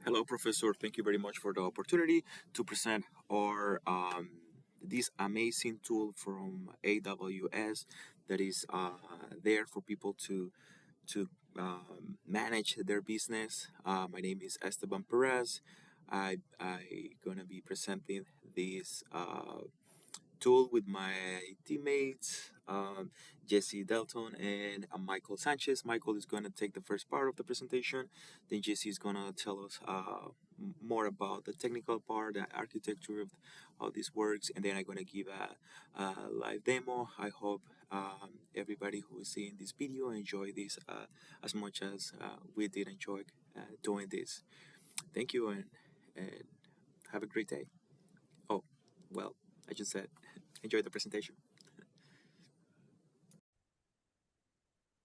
Hello, Professor. Thank you very much for the opportunity to present our this amazing tool from AWS that is there for people to manage their business. My name is Esteban Perez. I gonna be presenting this tool with my teammates, Jesse Delton and Michael Sanchez. Michael is going to take the first part of the presentation. Then Jesse is going to tell us more about the technical part, the architecture of how this works, and then I'm going to give a live demo. I hope everybody who is seeing this video enjoy this as much as we did enjoy doing this. Thank you and have a great day. Oh, well, I just said enjoy the presentation.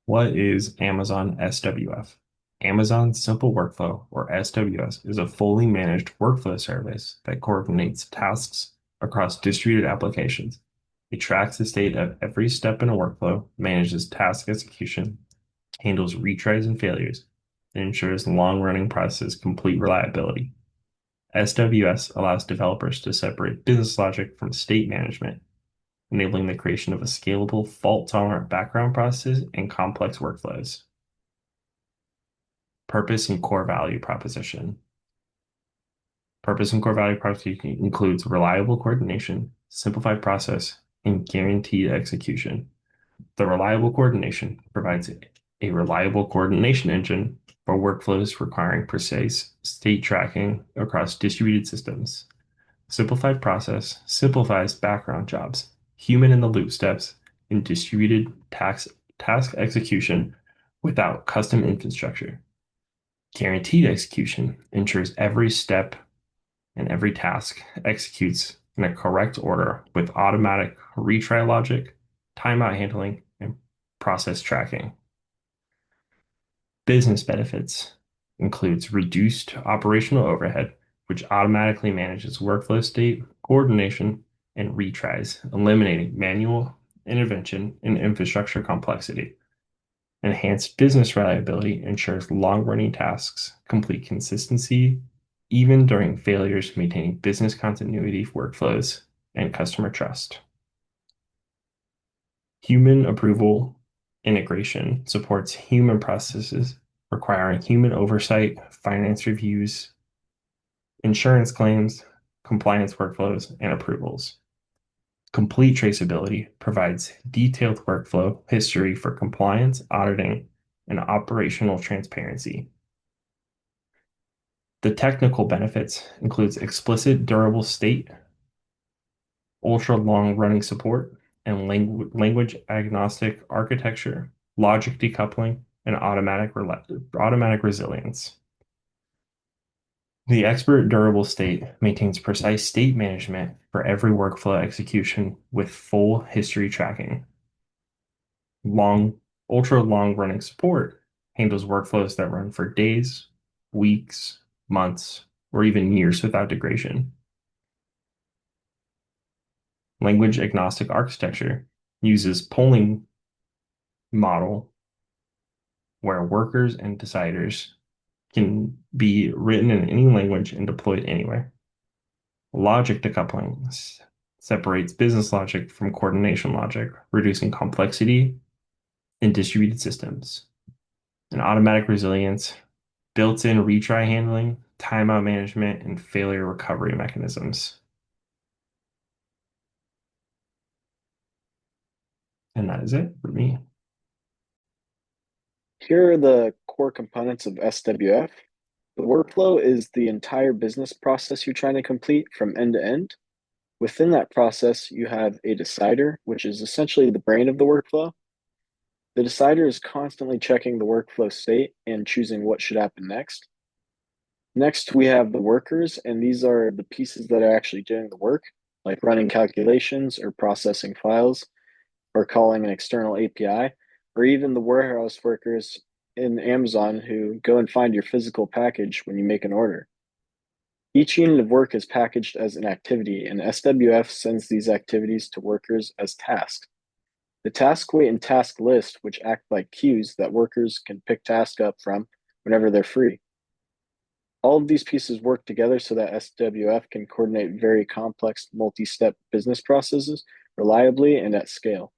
What is Amazon SWF? Amazon Simple Workflow, or SWS, is a fully managed workflow service that coordinates tasks across distributed applications. It tracks the state of every step in a workflow, manages task execution, handles retries and failures, and ensures long-running process complete reliability. SWS allows developers to separate business logic from state management, enabling the creation of a scalable, fault-tolerant background process and complex workflows. Purpose and core value proposition. Purpose and core value proposition includes reliable coordination, simplified process, and guaranteed execution. The reliable coordination provides a reliable coordination engine for workflows requiring precise state tracking across distributed systems. Simplified process simplifies background jobs, human in the loop steps, and distributed task execution without custom infrastructure. Guaranteed execution ensures every step and every task executes in a correct order with automatic retry logic, timeout handling, and process tracking. Business benefits includes reduced operational overhead, which automatically manages workflow state, coordination, and retries, eliminating manual intervention and infrastructure complexity. Enhanced business reliability ensures long-running tasks complete consistency, even during failures, maintaining business continuity workflows and customer trust. Human approval integration supports human processes requiring human oversight, finance reviews, insurance claims, compliance workflows, and approvals. Complete traceability provides detailed workflow history for compliance, auditing, and operational transparency. The technical benefits includes explicit durable state, ultra long running support, and language agnostic architecture, logic decoupling, and automatic resilience. The expert durable state maintains precise state management for every workflow execution with full history tracking. Ultra long running support handles workflows that run for days, weeks, months, or even years without degradation. Language agnostic architecture uses polling model where workers and deciders can be written in any language and deployed anywhere. Logic decoupling separates business logic from coordination logic, reducing complexity in distributed systems. And automatic resilience, built-in retry handling, timeout management, and failure recovery mechanisms. And that is it for me. Here are the core components of SWF. The workflow is the entire business process you're trying to complete from end to end. Within that process, you have a decider, which is essentially the brain of the workflow. The decider is constantly checking the workflow state and choosing what should happen next. Next, we have the workers, and these are the pieces that are actually doing the work, like running calculations or processing files or calling an external API, or even the warehouse workers in Amazon who go and find your physical package when you make an order. Each unit of work is packaged as an activity, and SWF sends these activities to workers as tasks. The task weight and task list, which act like queues that workers can pick tasks up from whenever they're free. All of these pieces work together so that SWF can coordinate very complex multi-step business processes reliably and at scale.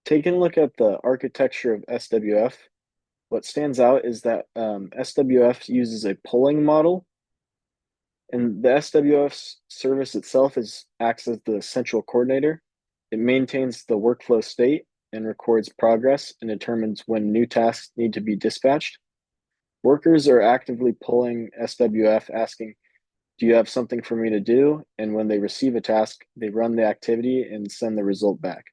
Taking a look at the architecture of SWF, what stands out is that SWF uses a polling model, and the SWF service itself acts as the central coordinator. It maintains the workflow state and records progress and determines when new tasks need to be dispatched. Workers are actively polling SWF asking, do you have something for me to do? And when they receive a task, they run the activity and send the result back.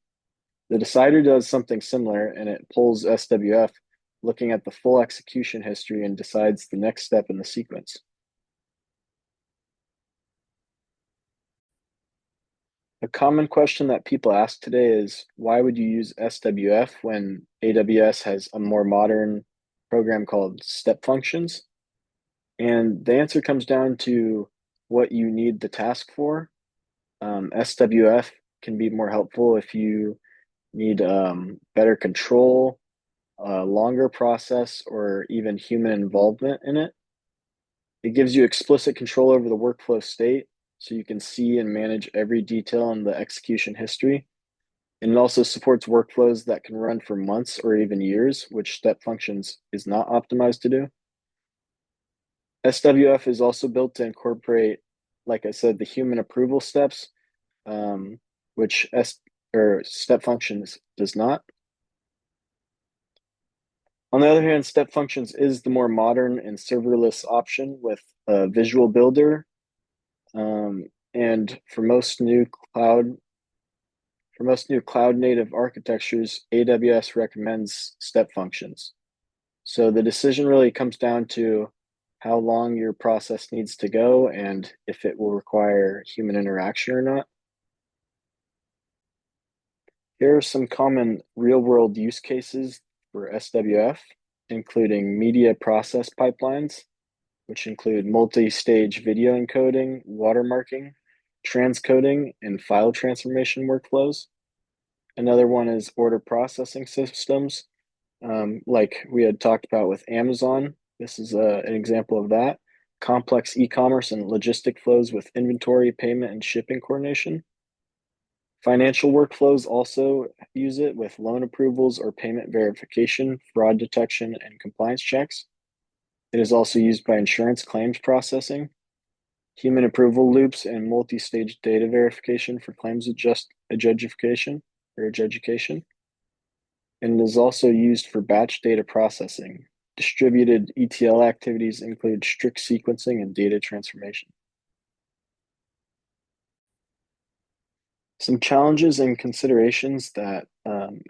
The decider does something similar and it polls SWF, looking at the full execution history and decides the next step in the sequence. A common question that people ask today is, why would you use SWF when AWS has a more modern program called step functions? And the answer comes down to what you need the task for. SWF can be more helpful if you need better control, a longer process, or even human involvement in it. It gives you explicit control over the workflow state so you can see and manage every detail in the execution history. And it also supports workflows that can run for months or even years, which step functions is not optimized to do. SWF is also built to incorporate, like I said, the human approval steps, which step functions does not. On the other hand, step functions is the more modern and serverless option with a visual builder. And for most new cloud native architectures, AWS recommends step functions. So the decision really comes down to how long your process needs to go and if it will require human interaction or not. Here are some common real-world use cases for SWF, including media process pipelines, which include multi-stage video encoding, watermarking, transcoding, and file transformation workflows. Another one is order processing systems, like we had talked about with Amazon. This is an example of that. Complex e-commerce and logistic flows with inventory, payment, and shipping coordination. Financial workflows also use it with loan approvals or payment verification, fraud detection, and compliance checks. It is also used by insurance claims processing, human approval loops, and multi-stage data verification for claims adjudication. And it is also used for batch data processing. Distributed ETL activities include strict sequencing and data transformation. Some challenges and considerations that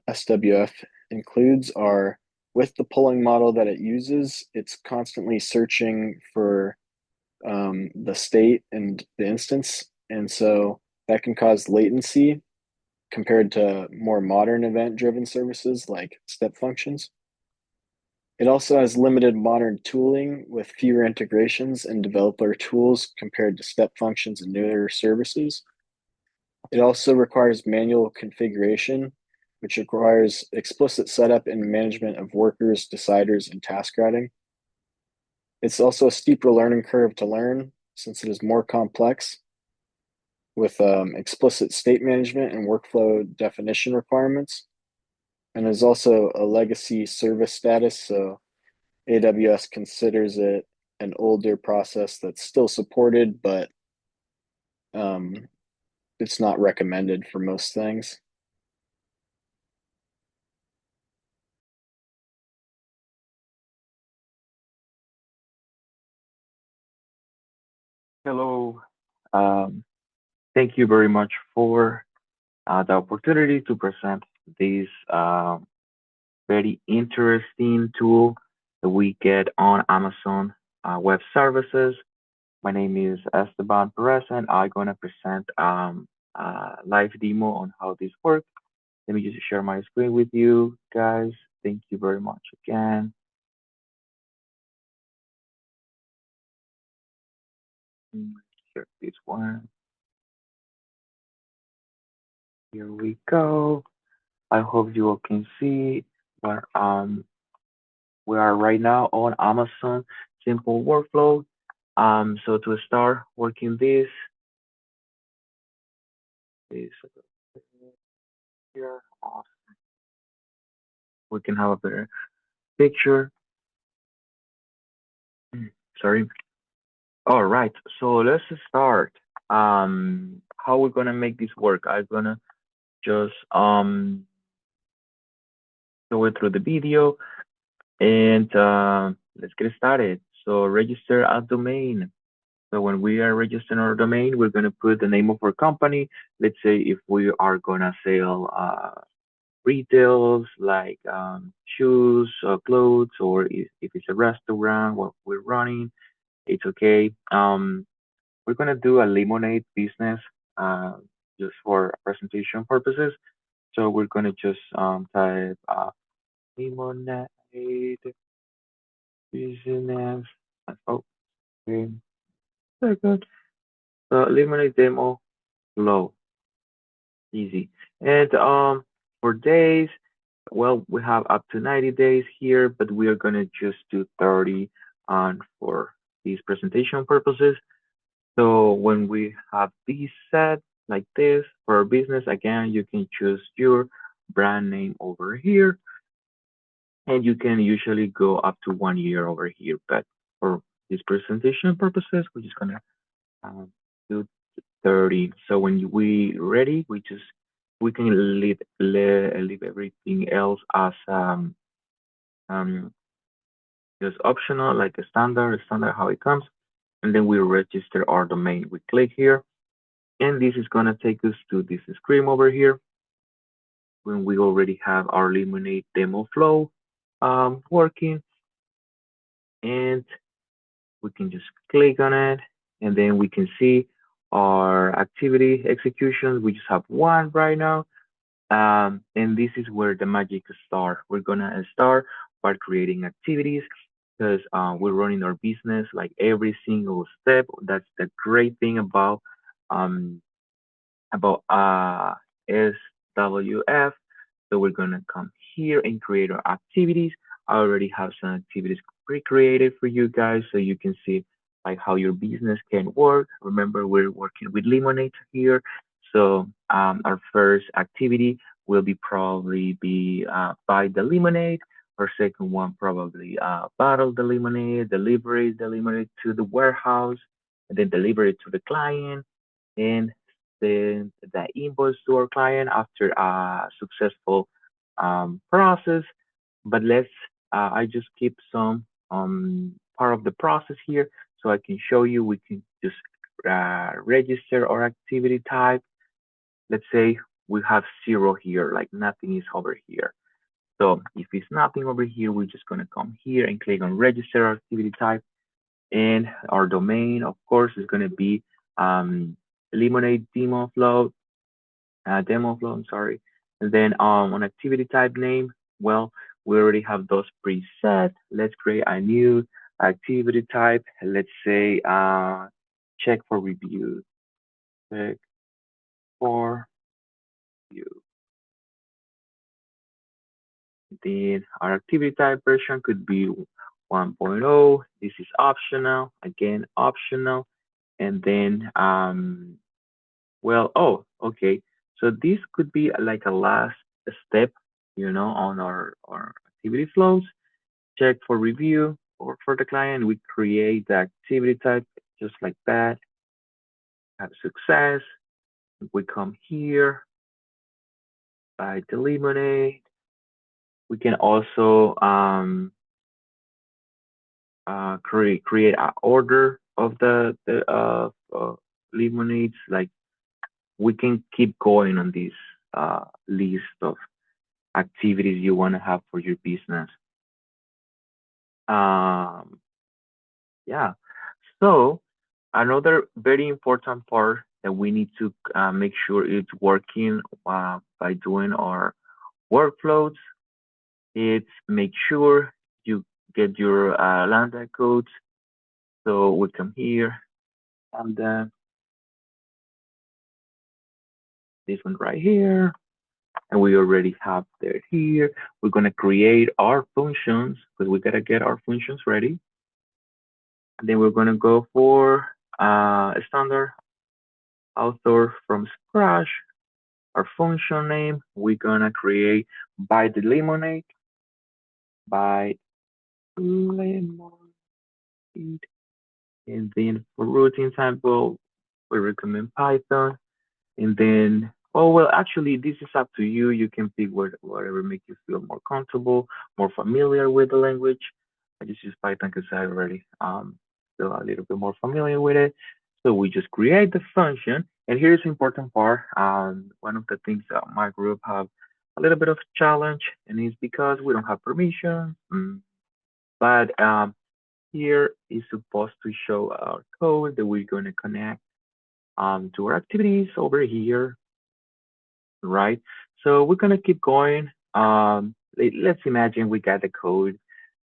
SWF includes are, with the polling model that it uses, it's constantly searching for the state and the instance. And so that can cause latency compared to more modern event-driven services like step functions. It also has limited modern tooling with fewer integrations and developer tools compared to step functions and newer services. It also requires manual configuration, which requires explicit setup and management of workers, deciders, and task routing. It's also a steeper learning curve to learn since it is more complex with explicit state management and workflow definition requirements. And there's also a legacy service status, so AWS considers it an older process that's still supported, but it's not recommended for most things. Hello. Um, Thank you very much for the opportunity to present this very interesting tool that we get on Amazon Web Services. My name is Esteban Perez, and I'm going to present a live demo on how this works. Let me just share my screen with you guys. Thank you very much again. Share this one. Here we go. I hope you all can see where we are right now on Amazon Simple Workflow. So to start working this here, we can have a better picture. Sorry. All right, so let's start. How we're gonna make this work? I'm gonna just go through the video and let's get started. So register a domain. So when we are registering our domain, we're gonna put the name of our company. Let's say if we are gonna sell retails like shoes or clothes, or if it's a restaurant, what we're running, it's okay. We're gonna do a lemonade business just for presentation purposes. So we're gonna just type lemonade business. Oh, okay, very good. So lemonade demo flow, easy. And for days, well, we have up to 90 days here, but we are gonna just do 30 for these presentation purposes. So when we have these set like this for our business, again, you can choose your brand name over here, and you can usually go up to 1 year over here. But for this presentation purposes, we're just gonna do 30. So when we ready, we can leave everything else as um just optional, like a standard how it comes, and then we register our domain. We click here, and this is gonna take us to this screen over here when we already have our Lemonade demo flow working, and we can just click on it, and then we can see our activity executions. We just have one right now, and this is where the magic starts. We're gonna start by creating activities because we're running our business like every single step. That's the great thing um, about SWF. So we're gonna come here and create our activities. I already have some activities pre-created for you guys so you can see like how your business can work. Remember, we're working with Lemonade here. So our first activity will be probably be buy the lemonade. Our second one probably bottle the lemonade, deliver the lemonade to the warehouse, and then deliver it to the client and send the invoice to our client after a successful process. But I just keep some part of the process here so I can show you. We can just register our activity type. Let's say we have 0 here, like nothing is over here. So if it's nothing over here, we're just gonna come here and click on register our activity type. And our domain, of course, is gonna be Lemonade demo flow, I'm sorry. And then on activity type name, well, we already have those preset. Let's create a new activity type. Let's say check for review. Check for review. Then our activity type version could be 1.0. This is optional, again, optional. And then well, oh, okay. So this could be like a last step, on our activity flows. Check for review or for the client. We create the activity type just like that. Have success. We come here by the lemonade. We can also create an order of the lemonades. Like we can keep going on this list of activities you want to have for your business. Yeah. So another very important part that we need to make sure it's working by doing our workflows. It's make sure you get your lambda codes. So we come here and this one right here. and we already have that here. We're going to create our functions because we got to get our functions ready. And then we're going to go for a standard author from scratch. Our function name, we're going to create by the lemonade, by lemonade. And then for routing type, well, we recommend Python. And then, oh, well, actually, this is up to you. You can pick whatever makes you feel more comfortable, more familiar with the language. I just use Python because I already feel a little bit more familiar with it. So we just create the function. And here's the important part. One of the things that my group have a little bit of challenge, and it's because we don't have permission. But here is supposed to show our code that we're going to connect to our activities over here, right? So we're gonna keep going. Let's imagine we got the code.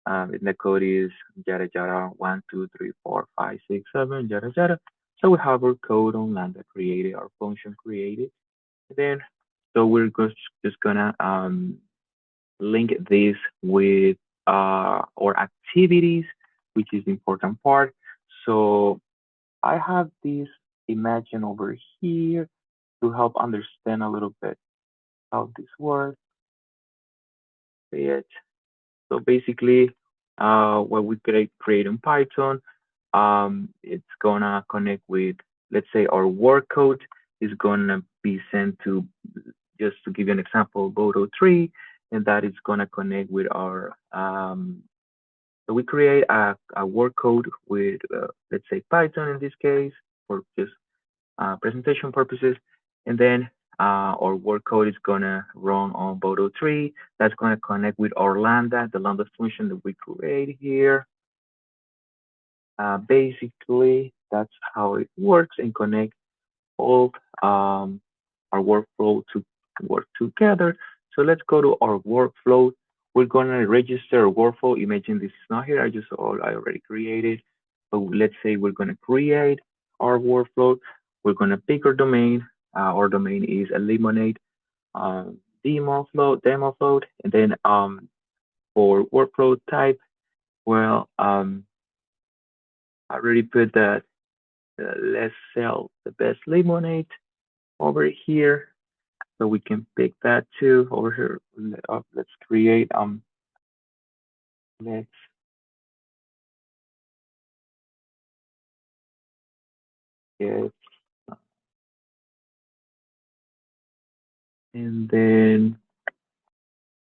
And the code is yada yada 1, 2, 3, 4, 5, 6, 7, yada yada. So we have our code on Lambda created, our function created. And then so we're just gonna link this with our activities, which is the important part. So I have this imagine over here to help understand a little bit how this works. So basically, what we create in Python, it's gonna connect with, let's say, our work code is gonna be sent to, just to give you an example, Bodo3, and that is gonna connect with our, so we create a work code with, let's say, Python in this case, for just presentation purposes. And then our work code is gonna run on Bodo3. That's gonna connect with our Lambda, the Lambda function that we create here. Basically, that's how it works and connect all our workflow to work together. So let's go to our workflow. We're gonna register a workflow. Imagine this is not here. I already created. So let's say we're gonna create our workflow. We're gonna pick our domain. Our domain is a lemonade demo float, and then for workflow type, well, I already put that let's sell the best lemonade over here, so we can pick that too over here. Let's create let's get, and then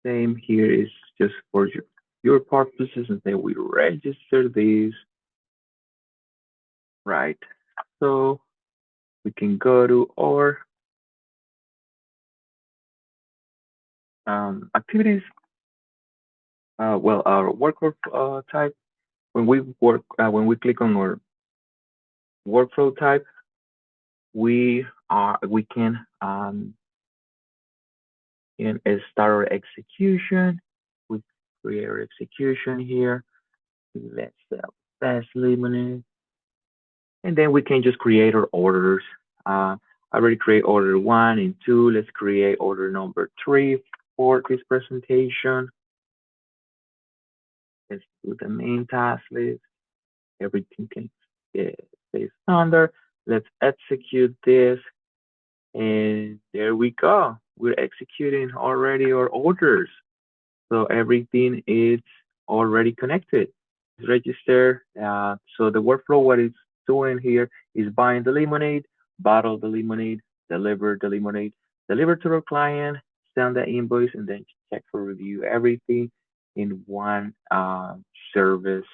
same here is just for your purposes, and then we register these, right? So we can go to our activities. Well, our workflow type. When we click on our workflow type, we can start our execution. We create our execution here. Let's fast lemonade, and then we can just create our orders. I already create order 1 and 2. Let's create order number 3 for this presentation. Let's do the main task list. Everything can stay standard. Let's execute this. And there we go. We're executing already our orders. So everything is already connected. It's registered. So the workflow, what it's doing here is buying the lemonade, bottle the lemonade, deliver the lemonade, deliver to our client, send the invoice, and then check for review. Everything in one service.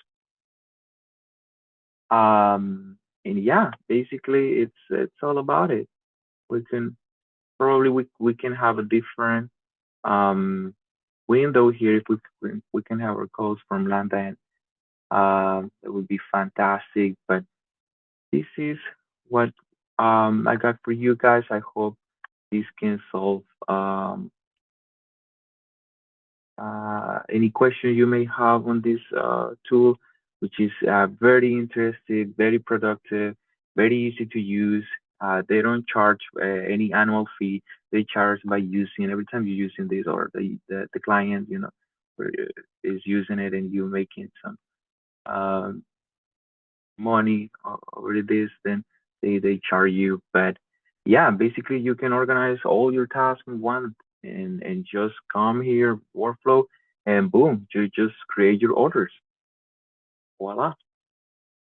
And yeah, basically it's all about it. We can probably we can have a different window here if we can have our codes from Lambda, and it would be fantastic. But this is what I got for you guys. I hope this can solve any question you may have on this tool, which is very interesting, very productive, very easy to use. They don't charge any annual fee. They charge by using every time you're using this, or the client, is using it, and you making some um, money over this, then they charge you. But yeah, basically you can organize all your tasks in one, and just come here, workflow, and boom, you just create your orders. Voila,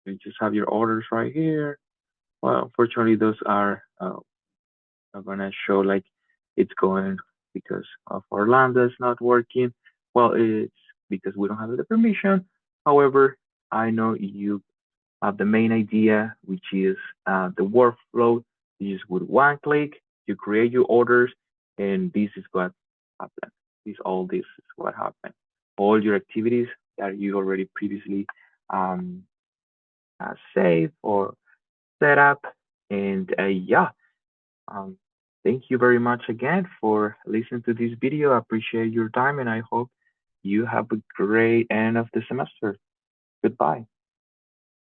you just have your orders right here. Well, unfortunately, those are gonna show like it's going because of Orlando is not working. Well, it's because we don't have the permission. However, I know you the main idea, which is the workflow. You just with one click, you create your orders, and this is what happened. This is what happened. All your activities that you already previously um, saved or set up, and yeah. Um, thank you very much again for listening to this video. I appreciate your time, and I hope you have a great end of the semester. Goodbye.